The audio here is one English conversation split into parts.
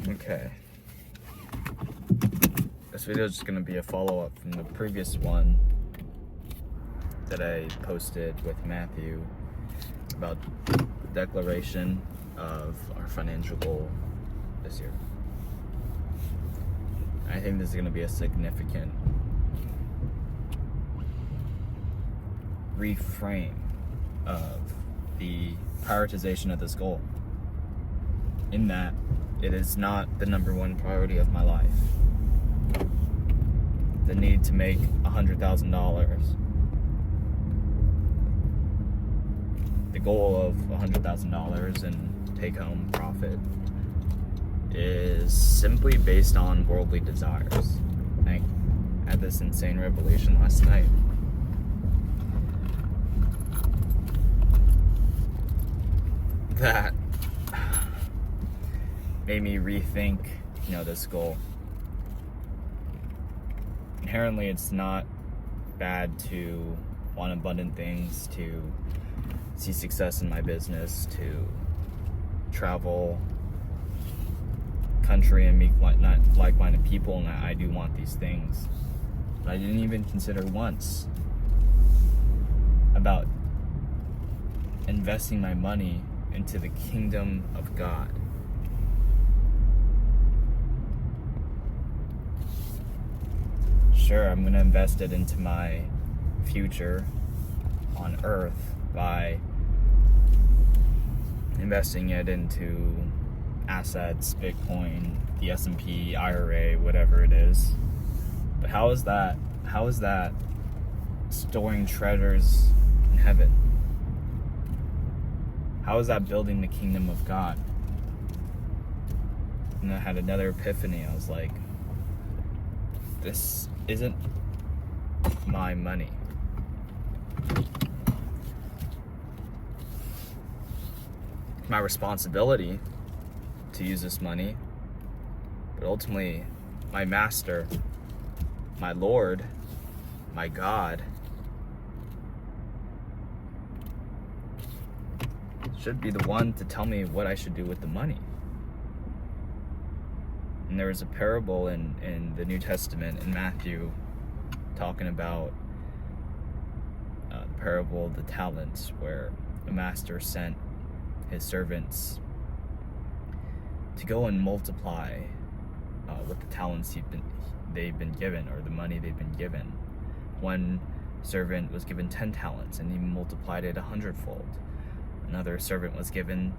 Okay. This video is just going to be a follow-up from the previous one that I posted with Matthew about the declaration of our financial goal this year. I think this is going to be a significant reframe of the prioritization of this goal, in that it is not the number one priority of my life. The need to make $100,000, the goal of $100,000 and take home profit, is simply based on worldly desires. I had this insane revelation last night. That made me rethink, this goal. Inherently, it's not bad to want abundant things, to see success in my business, to travel country and meet like-minded people, and I do want these things. But I didn't even consider once about investing my money into the kingdom of God. Sure, I'm going to invest it into my future on earth by investing it into assets, Bitcoin, the S&P, IRA, whatever it is. But how is that storing treasures in heaven? How is that building the kingdom of God? And I had another epiphany. I was like, this isn't my money. It's my responsibility to use this money, but ultimately my master, my Lord, my God should be the one to tell me what I should do with the money. And there is a parable in the New Testament in Matthew talking about the parable of the talents, where a master sent his servants to go and multiply what the talents they've been given, or the money they've been given. One servant was given 10 talents and he multiplied it 100-fold. Another servant was given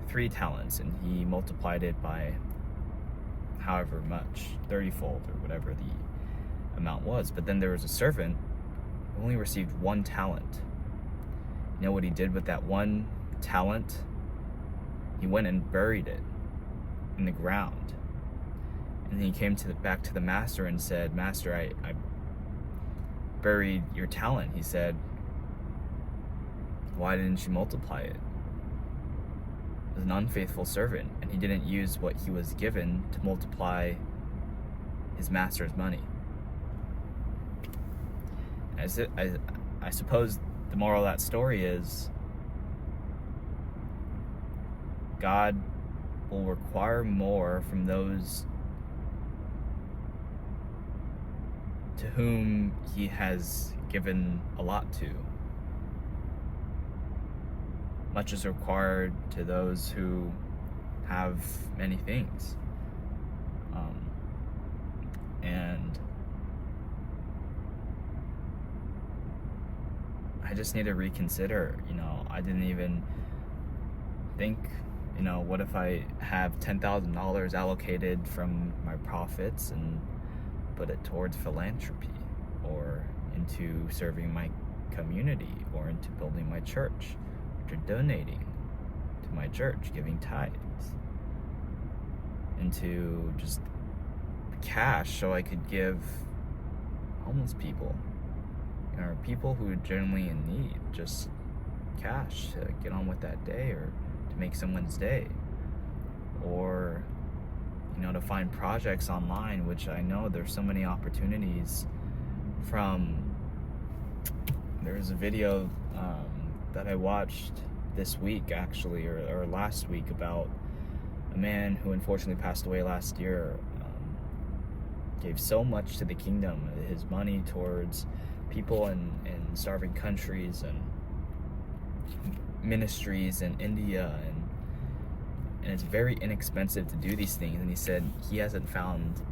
3 talents and he multiplied it by however much, 30-fold or whatever the amount was. But then there was a servant who only received 1 talent. You know what he did with that 1 talent? He went and buried it in the ground. And he came back to the master and said, "Master, I buried your talent." He said, "Why didn't you multiply it?" It was an unfaithful servant, and he didn't use what he was given to multiply his master's money. I suppose the moral of that story is God will require more from those to whom he has given a lot to. Much is required to those who have many things. And I just need to reconsider. I didn't even think, what if I have $10,000 allocated from my profits and put it towards philanthropy, or into serving my community, or into building my church, or donating to my church, giving tithes, into just cash so I could give homeless people, or people who are generally in need, just cash to get on with that day, or to make someone's day, or to find projects online, which I know there's so many opportunities from. There's a video that I watched this week, actually, or last week, about a man who unfortunately passed away last year, gave so much to the kingdom, his money towards people in starving countries and ministries in India, and it's very inexpensive to do these things. And he said he hasn't found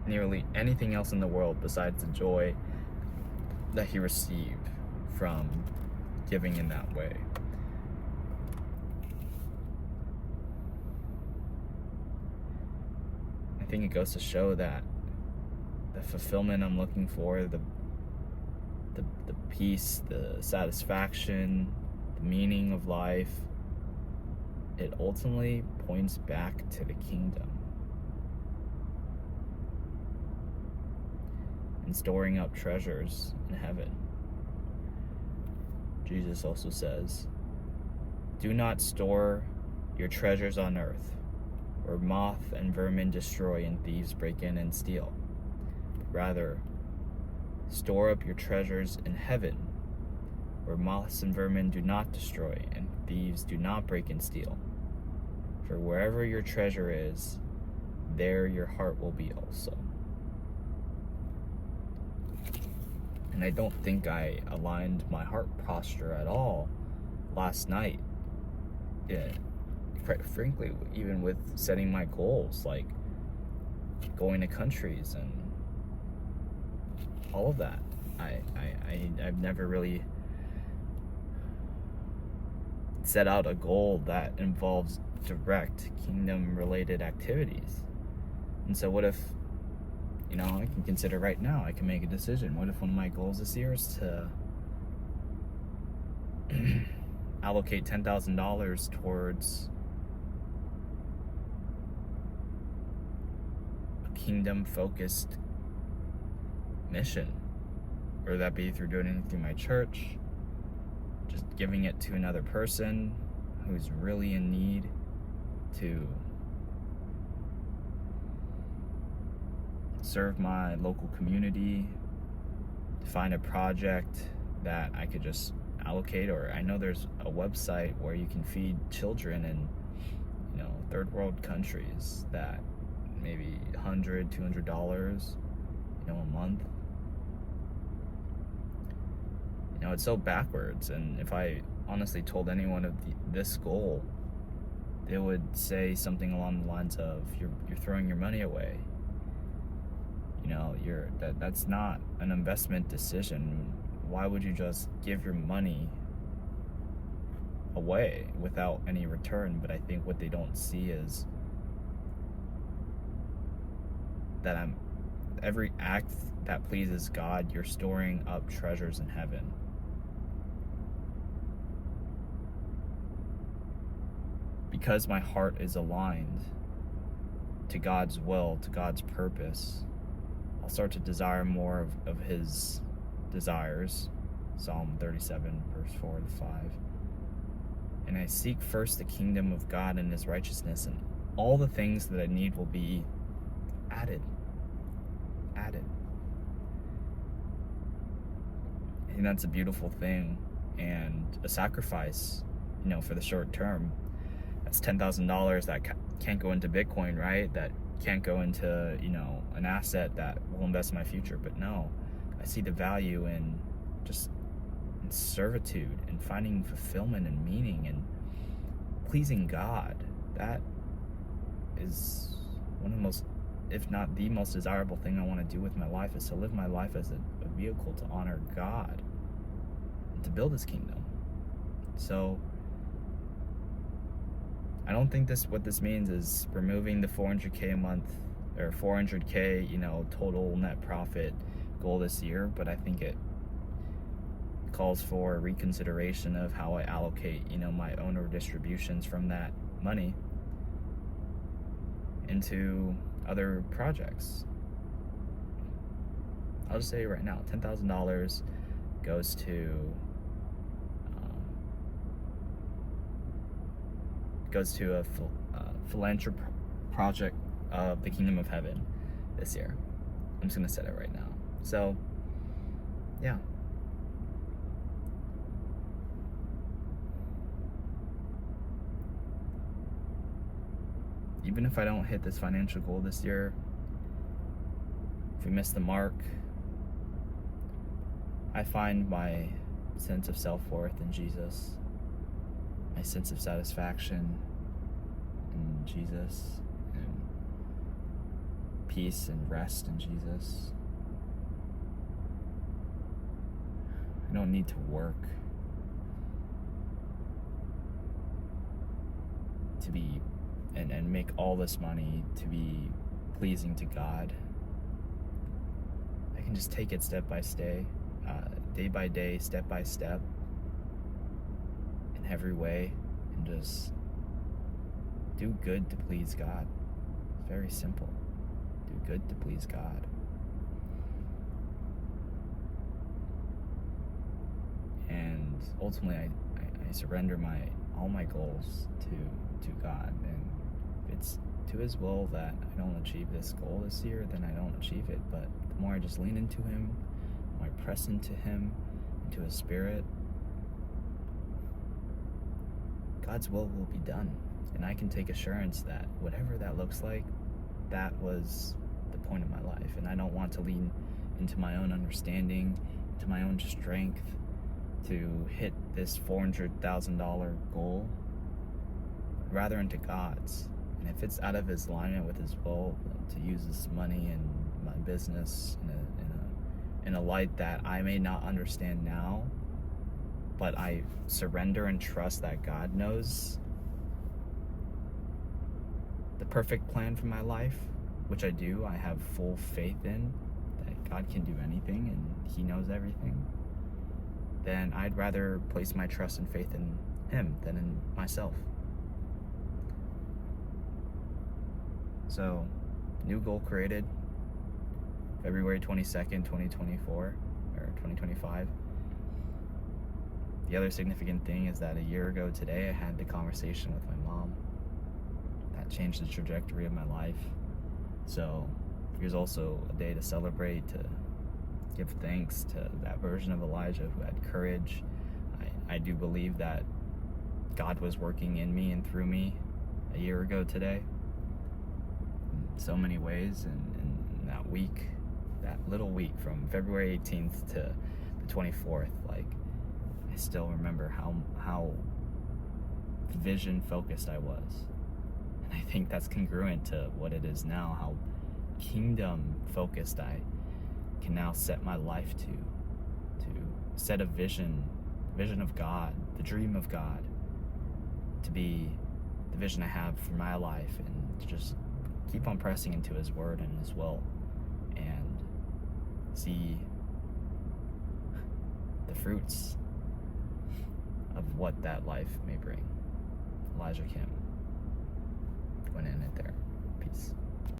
nearly anything else in the world besides the joy that he received from giving in that way. I think it goes to show that the fulfillment I'm looking for, the peace, the satisfaction, the meaning of life, it ultimately points back to the kingdom. And storing up treasures in heaven. Jesus also says, "Do not store your treasures on earth, where moth and vermin destroy and thieves break in and steal. Rather, store up your treasures in heaven, where moths and vermin do not destroy and thieves do not break and steal. For wherever your treasure is, there your heart will be also." And I don't think I aligned my heart posture at all last night. Yeah, quite frankly, even with setting my goals, like going to countries and all of that. I've never really set out a goal that involves direct kingdom-related activities. And so what if, I can consider right now, I can make a decision. What if one of my goals this year is to allocate $10,000 towards a kingdom-focused mission, whether that be through doing it through my church, just giving it to another person who's really in need, to serve my local community, to find a project that I could just allocate. Or I know there's a website where you can feed children in third world countries that maybe $100, $200 a month. It's so backwards. And if I honestly told anyone of this goal, they would say something along the lines of, you're throwing your money away. That's not an investment decision. Why would you just give your money away without any return? But I think what they don't see is that every act that pleases God, you're storing up treasures in heaven. Because my heart is aligned to God's will, to God's purpose, I'll start to desire more of His desires. Psalm 37, verse 4 to 5. And I seek first the kingdom of God and His righteousness, and all the things that I need will be added. And that's a beautiful thing, and a sacrifice, for the short term. That's $10,000 that can't go into Bitcoin, right? That can't go into, an asset that will invest in my future. But no, I see the value in just in servitude and finding fulfillment and meaning and pleasing God. That is one of the most, if not the most desirable thing I want to do with my life, is to live my life as a vehicle to honor God and to build His kingdom. So I don't think what this means is removing the $400K a month or $400K, total net profit goal this year, but I think it calls for reconsideration of how I allocate, my owner distributions from that money into other projects. I'll just say right now, $10,000 goes to a philanthropy project of the Kingdom of Heaven this year. I'm just gonna set it right now. So, yeah. even if I don't hit this financial goal this year, if we miss the mark, I find my sense of self-worth in Jesus, my sense of satisfaction in Jesus, and peace and rest in Jesus. I don't need to work to be and make all this money to be pleasing to God. I can just take it step by step, day by day, step by step, in every way, and just do good to please God. It's very simple. Do good to please God. And ultimately, I surrender all my goals to God, and if it's to His will that I don't achieve this goal this year, then I don't achieve it. But the more I just lean into Him, the more I press into Him, into His Spirit, God's will be done. And I can take assurance that whatever that looks like, that was the point of my life. And I don't want to lean into my own understanding, into my own strength to hit this $400,000 goal, rather into God's. And if it's out of His alignment with His will to use this money and my business in a light that I may not understand now, but I surrender and trust that God knows the perfect plan for my life, which I do. I have full faith in that God can do anything and He knows everything. Then I'd rather place my trust and faith in Him than in myself. So, new goal created February 22nd, 2024, or 2025. The other significant thing is that a year ago today, I had the conversation with my mom. That changed the trajectory of my life. So, here's also a day to celebrate, to give thanks to that version of Elijah who had courage. I do believe that God was working in me and through me a year ago today in so many ways. And that week, that little week from February 18th to the 24th, like, I still remember how vision focused I was. And I think that's congruent to what it is now, how kingdom focused I can now set my life to set a vision of God, the dream of God, to be the vision I have for my life, and to just keep on pressing into His word and His will, and see the fruits of what that life may bring. Elijah Kim. Going to end it there. Peace.